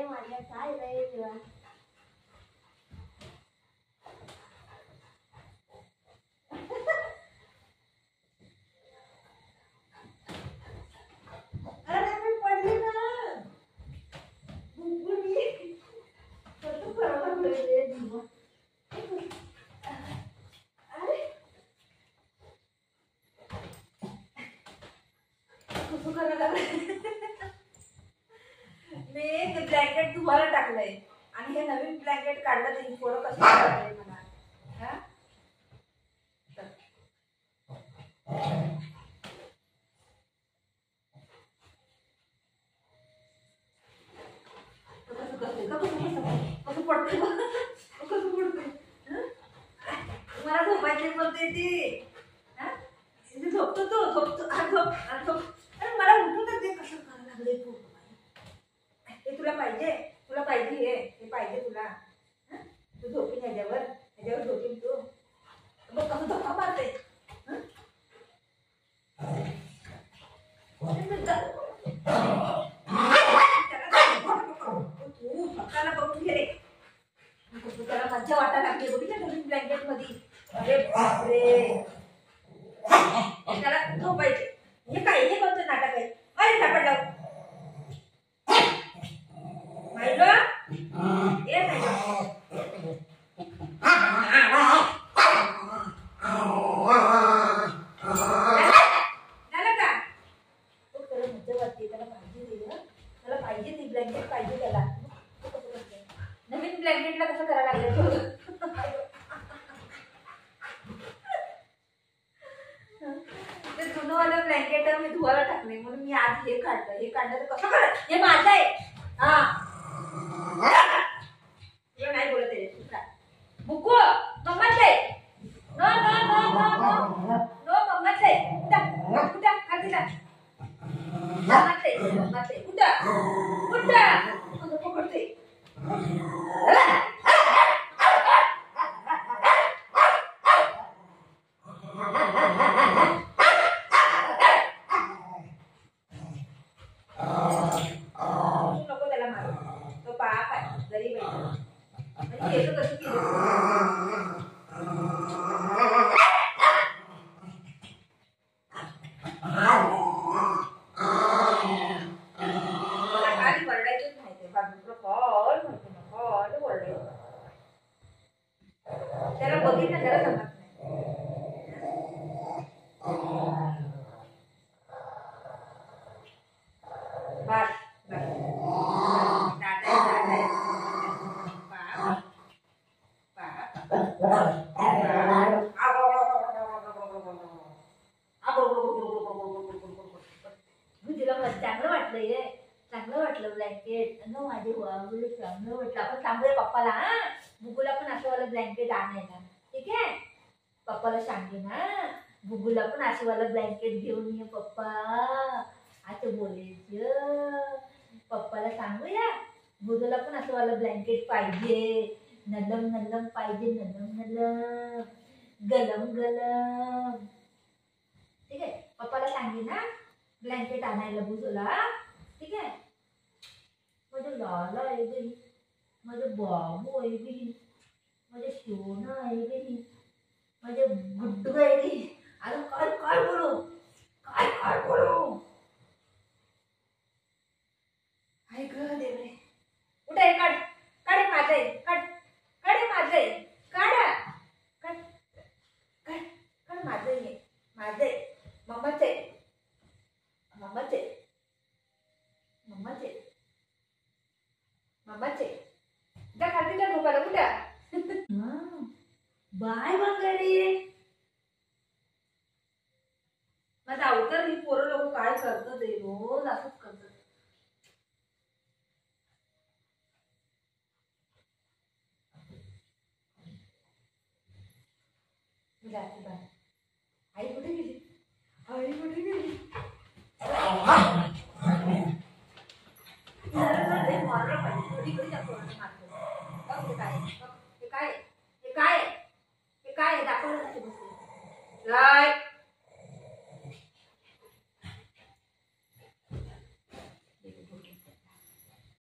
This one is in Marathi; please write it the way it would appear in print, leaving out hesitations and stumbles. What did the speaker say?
माझ्या काय रे देवा. मी ते ब्लँकेट धुवायला टाकलंय आणि हे नवीन ब्लँकेट काढलं ते पोरं कसं काढलंय मला. कसं पडते मला झोपायचे बोलते ती झोपतो तो झोपतो अरे मला उठून तर ते कसं करायला लागले तू. हे तुला पाहिजे हे पाहिजे तुला. तू झोपीन ह्याच्यावर झोपीन तू. बघ कसं धक्का मारते. तू हक्काला बघून घे रे. त्याला मज्जा वाटायला लागली बघितलं नवीन ब्लँकेट मध्ये. अरे बापरे त्याला झोपायचे. हे काय हे कोणतं नाटक आहे. अरे सापडलं माहिती ये नाही झालं का. त्याला मज्जा वाटते. त्याला पाहिजे ती ब्लँकेट पाहिजे त्याला. नवीन ब्लँकेटला कसं करायला लागलं. ते जुनंवालं ब्लँकेट मी धुवायला टाकले म्हणून मी आज हे काढलं तर कसं करत. हे माझं आहे. नाही बोलत आहे बुक्कू मम्माच आहे. No no no no no no मम्माच आहे. कुठं खातीला मम्माच आहे कुठं पकडते. नको त्याला मारू. तो पाप आहे गरीब आहे. केस कसं केलं खाली वरडायचंच माहितीये. बाजूला कॉल म्हणतो ना कॉल वरडायचं. त्याला बघितलं त्याला जमत नाही. बस चांगलं वाटलं ब्लँकेट. माझे चांगलं वाटलं. आपण सांगूया पप्पाला. बुगूला पण असं वाला ब्लँकेट आणायला. ठीक आहे पप्पाला सांगे ना. बुगूला पण असं वाला ब्लँकेट घेऊन ये पप्पा असं बोलायचं. पप्पाला सांगूया बुगूला पण असं वाला ब्लँकेट पाहिजे. नलम नलम पाहिजे. नलम नलम गलम गलम. ठीक आहे पप्पाला सांगे ना ब्लँकेट आणायला बुगूला. ठीक आहे माझं लाला आहे गई. माझं बाबू आहे गई. माझं सोनं आहे गई. माझं गुड्डू आहे गई. अजून काय काय बोलू काय बोलू. हाय ग देवरे कुठे आहे. काढ माझं आहे. काढ माझं आहे. काढ माझं आहे. माझं आहे मम्माच आहे. जा खाली जा झोपायला. कुठं बाय बंगारी. माझा अवतार ही पोरं लोक काय करतात. रोज असंच करतात. जाते बाय. आई कुठे गेली. मारलं पाहिजे. बघ हे काय आहे. बघ, हे काय आहे? हे काय आहे? हे काय आहे? दाखव ना कशी बसली. काय